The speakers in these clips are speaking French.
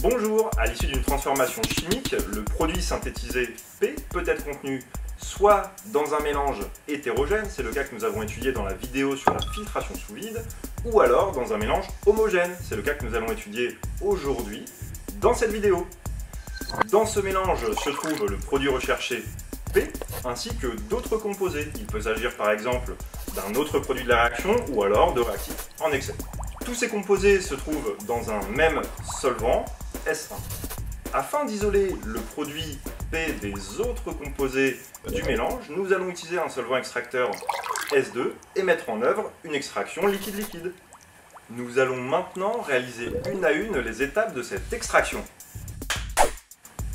Bonjour, à l'issue d'une transformation chimique, le produit synthétisé P peut être contenu soit dans un mélange hétérogène, c'est le cas que nous avons étudié dans la vidéo sur la filtration sous vide, ou alors dans un mélange homogène, c'est le cas que nous allons étudier aujourd'hui dans cette vidéo. Dans ce mélange se trouve le produit recherché P, ainsi que d'autres composés. Il peut s'agir par exemple d'un autre produit de la réaction, ou alors de réactifs en excès. Tous ces composés se trouvent dans un même solvant, S1. Afin d'isoler le produit P des autres composés du mélange, nous allons utiliser un solvant extracteur S2 et mettre en œuvre une extraction liquide-liquide. Nous allons maintenant réaliser une à une les étapes de cette extraction.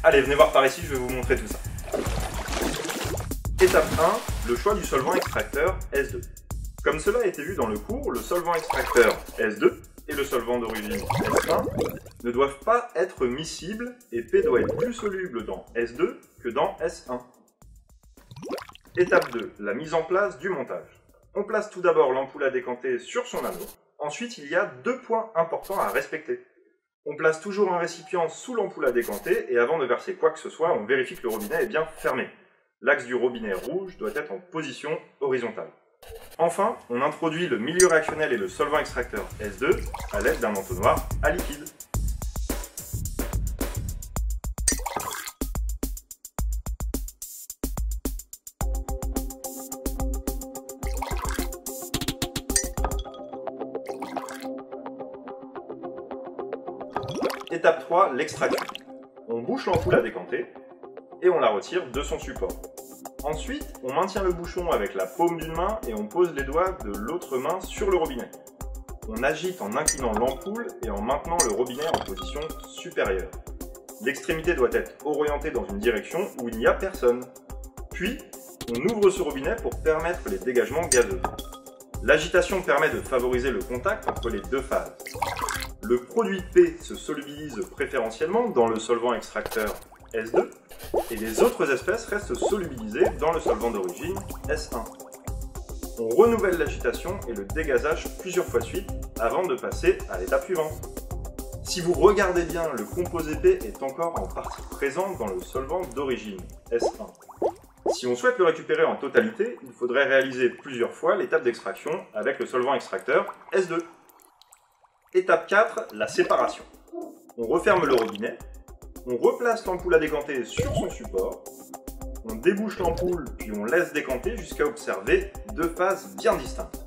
Allez, venez voir par ici, je vais vous montrer tout ça. Étape 1, le choix du solvant extracteur S2. Comme cela a été vu dans le cours, le solvant extracteur S2 et le solvant d'origine S1 ne doivent pas être miscibles et P doit être plus soluble dans S2 que dans S1. Étape 2, la mise en place du montage. On place tout d'abord l'ampoule à décanter sur son anneau. Ensuite, il y a deux points importants à respecter. On place toujours un récipient sous l'ampoule à décanter et avant de verser quoi que ce soit, on vérifie que le robinet est bien fermé. L'axe du robinet rouge doit être en position horizontale. Enfin, on introduit le milieu réactionnel et le solvant extracteur S2 à l'aide d'un entonnoir à liquide. Étape 3, l'extraction. On bouche l'ampoule à décanter et on la retire de son support. Ensuite, on maintient le bouchon avec la paume d'une main et on pose les doigts de l'autre main sur le robinet. On agite en inclinant l'ampoule et en maintenant le robinet en position supérieure. L'extrémité doit être orientée dans une direction où il n'y a personne. Puis, on ouvre ce robinet pour permettre les dégagements gazeux. L'agitation permet de favoriser le contact entre les deux phases. Le produit P se solubilise préférentiellement dans le solvant extracteur S2 et les autres espèces restent solubilisées dans le solvant d'origine S1. On renouvelle l'agitation et le dégazage plusieurs fois de suite avant de passer à l'étape suivante. Si vous regardez bien, le composé P est encore en partie présent dans le solvant d'origine S1. Si on souhaite le récupérer en totalité, il faudrait réaliser plusieurs fois l'étape d'extraction avec le solvant extracteur S2. Étape 4, la séparation. On referme le robinet. On replace l'ampoule à décanter sur son support, on débouche l'ampoule puis on laisse décanter jusqu'à observer deux phases bien distinctes.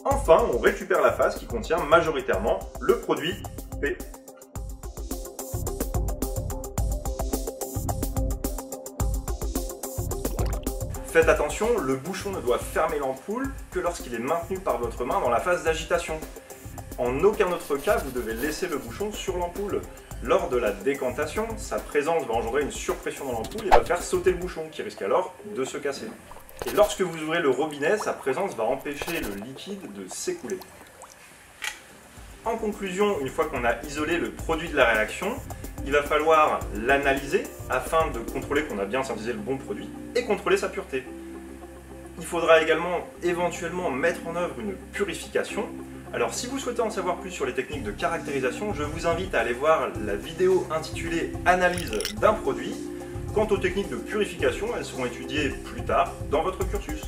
Enfin, on récupère la phase qui contient majoritairement le produit P. Faites attention, le bouchon ne doit fermer l'ampoule que lorsqu'il est maintenu par votre main dans la phase d'agitation. En aucun autre cas, vous devez laisser le bouchon sur l'ampoule. Lors de la décantation, sa présence va engendrer une surpression dans l'ampoule et va faire sauter le bouchon, qui risque alors de se casser. Et lorsque vous ouvrez le robinet, sa présence va empêcher le liquide de s'écouler. En conclusion, une fois qu'on a isolé le produit de la réaction, il va falloir l'analyser afin de contrôler qu'on a bien synthétisé le bon produit et contrôler sa pureté. Il faudra également éventuellement mettre en œuvre une purification. Alors si vous souhaitez en savoir plus sur les techniques de caractérisation, je vous invite à aller voir la vidéo intitulée « Analyse d'un produit ». Quant aux techniques de purification, elles seront étudiées plus tard dans votre cursus.